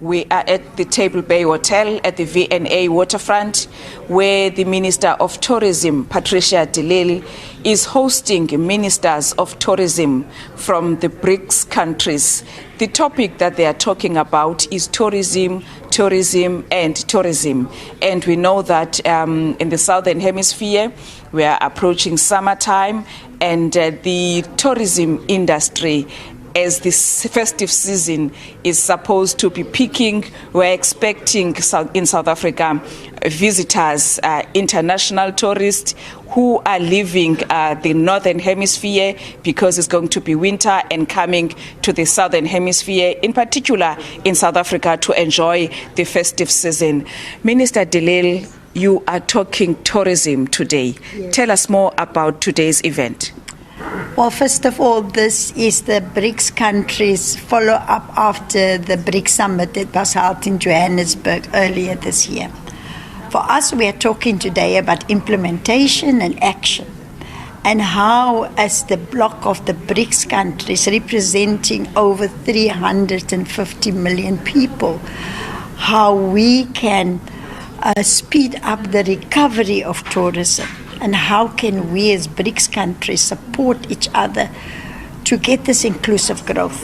We are at the Table Bay Hotel at the V&A waterfront, where the Minister of Tourism, Patricia de Lille, is hosting ministers of tourism from the BRICS countries. The topic that they are talking about is tourism, and tourism. And we know that in the Southern Hemisphere, we are approaching summertime, and the tourism industry, as this festive season is supposed to be peaking, we're expecting in South Africa visitors, international tourists who are leaving the Northern Hemisphere because it's going to be winter and coming to the Southern Hemisphere, in particular in South Africa, to enjoy the festive season. Minister de Lille, you are talking tourism today. Yes. Tell us more about today's event. Well, first of all, this is the BRICS countries follow-up after the BRICS summit that was held in Johannesburg earlier this year. For us, we are talking today about implementation and action, and how, as the bloc of the BRICS countries representing over 350 million people, how we can speed up the recovery of tourism. And how can we as BRICS countries support each other to get this inclusive growth?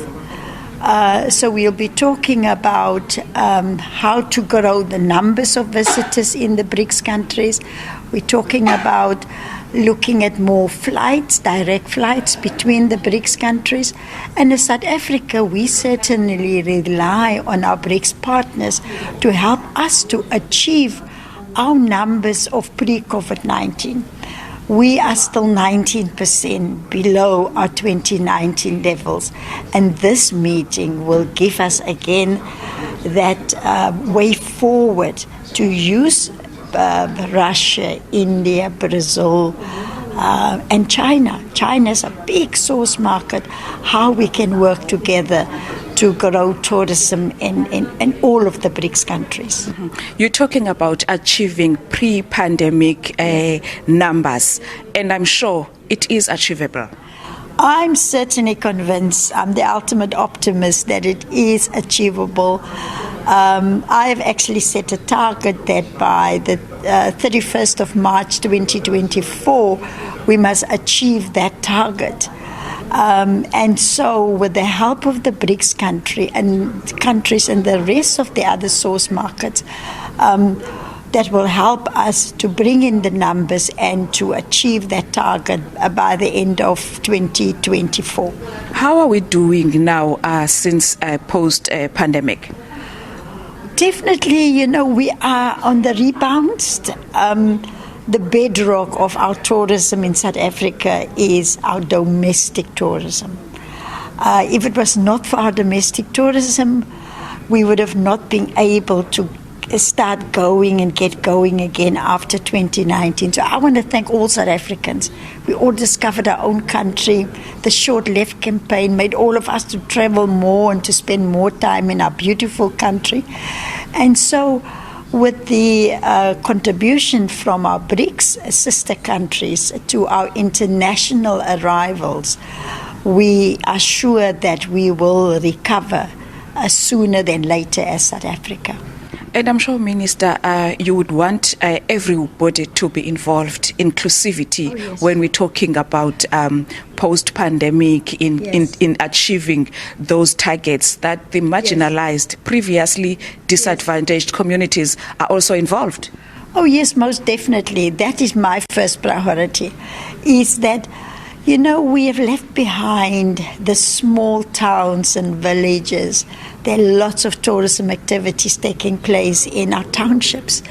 So we'll be talking about how to grow the numbers of visitors in the BRICS countries. We're talking about looking at more flights, direct flights between the BRICS countries. And in South Africa, we certainly rely on our BRICS partners to help us to achieve our numbers of pre-COVID-19. We are still 19% below our 2019 levels. And this meeting will give us again that way forward to use Russia, India, Brazil, and China. China is a big source market, how we can work together to grow tourism in all of the BRICS countries. Mm-hmm. You're talking about achieving pre-pandemic numbers, and I'm sure it is achievable. I'm certainly convinced, I'm the ultimate optimist, that it is achievable. I have actually set a target that by the 31st of March 2024, we must achieve that target. And so with the help of the BRICS countries and the rest of the other source markets, that will help us to bring in the numbers and to achieve that target by the end of 2024. How are we doing now since post-pandemic? Definitely, we are on the rebound. The bedrock of our tourism in South Africa is our domestic tourism. If it was not for our domestic tourism, we would have not been able to start going and get going again after 2019. So I want to thank all South Africans. We all discovered our own country. The Short Left campaign made all of us to travel more and to spend more time in our beautiful country. And so with the contribution from our BRICS sister countries to our international arrivals, we are sure that we will recover sooner than later as South Africa. And I'm sure, Minister, you would want everybody to be involved, inclusivity, yes, when we're talking about post-pandemic in achieving those targets, that the marginalized, yes, previously disadvantaged communities are also involved. Oh, yes, most definitely. That is my first priority, is that we have left behind the small towns and villages. There are lots of tourism activities taking place in our townships.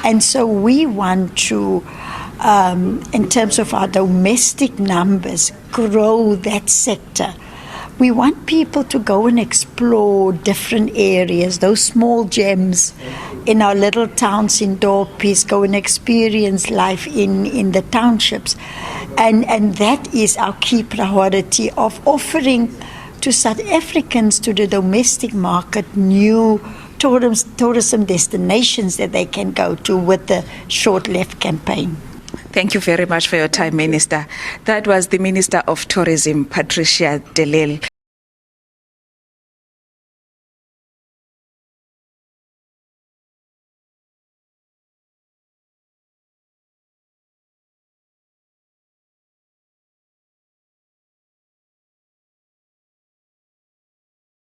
And so we want to, in terms of our domestic numbers, grow that sector. We want people to go and explore different areas, those small gems in our little towns in dorpies, go and experience life in the townships. And that is our key priority of offering to South Africans, to the domestic market, new tourism destinations that they can go to with the Short Left campaign. Thank you very much for your time, Minister. That was the Minister of Tourism, Patricia de Lille.